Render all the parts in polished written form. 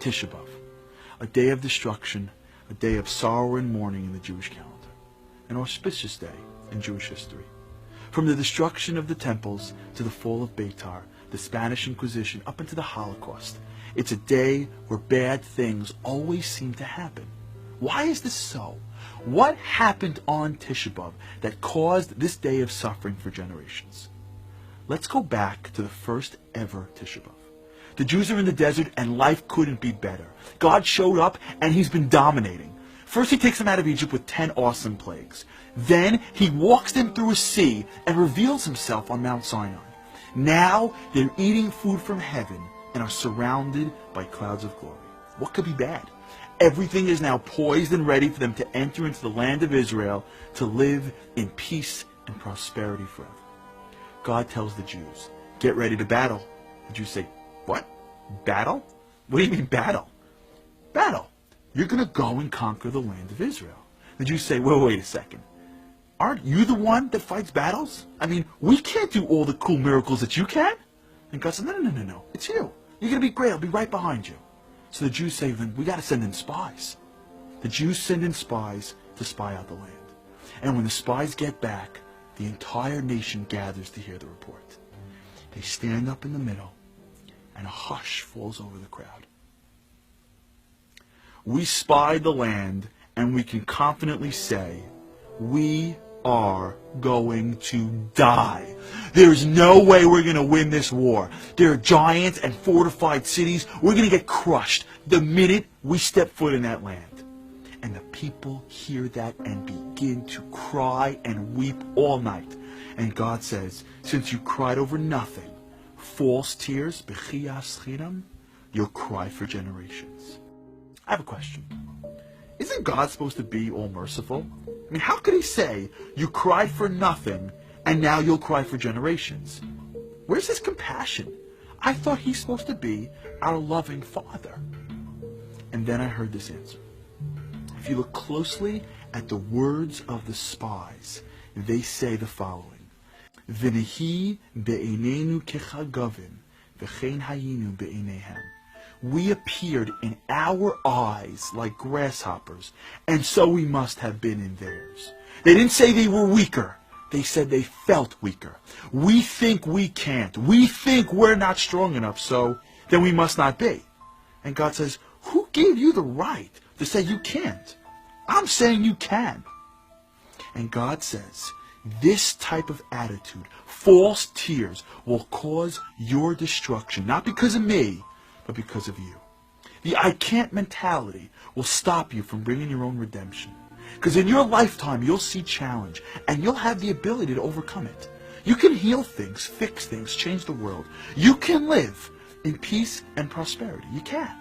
Tisha B'Av, a day of destruction, a day of sorrow and mourning in the Jewish calendar, an auspicious day in Jewish history. From the destruction of the temples to the fall of Beitar, the Spanish Inquisition, up into the Holocaust, it's a day where bad things always seem to happen. Why is this so? What happened on Tisha B'Av that caused this day of suffering for generations? Let's go back to the first ever Tisha B'Av. The Jews are in the desert and life couldn't be better. God showed up and he's been dominating. First he takes them out of Egypt with 10 awesome plagues. Then he walks them through a sea and reveals himself on Mount Sinai. Now they're eating food from heaven and are surrounded by clouds of glory. What could be bad? Everything is now poised and ready for them to enter into the land of Israel to live in peace and prosperity forever. God tells the Jews, get ready to battle. The Jews say, what? Battle? What do you mean battle? Battle. You're going to go and conquer the land of Israel. The Jews say, wait a second. Aren't you the one that fights battles? I mean, we can't do all the cool miracles that you can. And God says, no. It's you. You're going to be great. I'll be right behind you. So the Jews say, then we got to send in spies. The Jews send in spies to spy out the land. And when the spies get back, the entire nation gathers to hear the report. They stand up in the middle, and a hush falls over the crowd. We spied the land, and we can confidently say, we are going to die. There's no way we're going to win this war. There are giants and fortified cities. We're going to get crushed the minute we step foot in that land. And the people hear that and begin to cry and weep all night. And God says, since you cried over nothing, false tears, you'll cry for generations. I have a question. Isn't God supposed to be all merciful? I mean, how could he say, you cried for nothing, and now you'll cry for generations? Where's his compassion? I thought he's supposed to be our loving Father. And then I heard this answer. If you look closely at the words of the spies, they say the following. V'nehi be'einenu kechagavim, v'chein hayinu be'einehem. We appeared in our eyes like grasshoppers, and so we must have been in theirs. They didn't say they were weaker. They said they felt weaker. We think we can't. We think we're not strong enough, so then we must not be. And God says, who gave you the right to say you can't? I'm saying you can. And God says, this type of attitude, false tears, will cause your destruction, not because of me, but because of you. The I can't mentality will stop you from bringing your own redemption. Because in your lifetime, you'll see challenge, and you'll have the ability to overcome it. You can heal things, fix things, change the world. You can live in peace and prosperity. You can.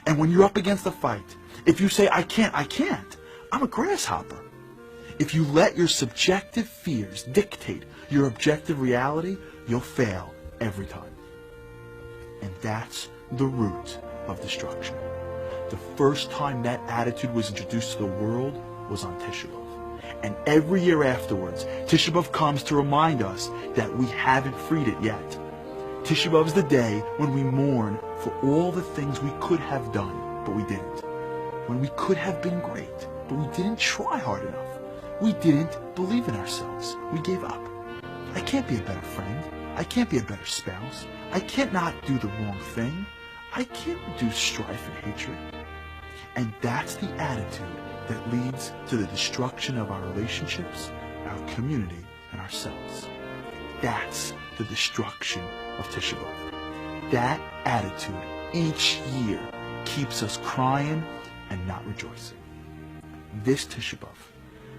And when you're up against a fight, if you say, I can't, I'm a grasshopper. If you let your subjective fears dictate your objective reality, you'll fail every time. And that's the root of destruction. The first time that attitude was introduced to the world was on Tisha B'Av. And every year afterwards, Tisha B'Av comes to remind us that we haven't freed it yet. Tisha B'Av is the day when we mourn for all the things we could have done, but we didn't. When we could have been great, but we didn't try hard enough. We didn't believe in ourselves. We gave up. I can't be a better friend. I can't be a better spouse. I can't not do the wrong thing. I can't reduce strife and hatred. And that's the attitude that leads to the destruction of our relationships, our community, and ourselves. That's the destruction of Tisha B'Av. That attitude each year keeps us crying and not rejoicing. This Tisha B'Av,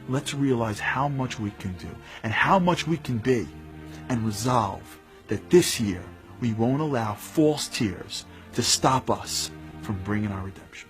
let's realize how much we can do and how much we can be, and resolve that this year we won't allow false tears to stop us from bringing our redemption.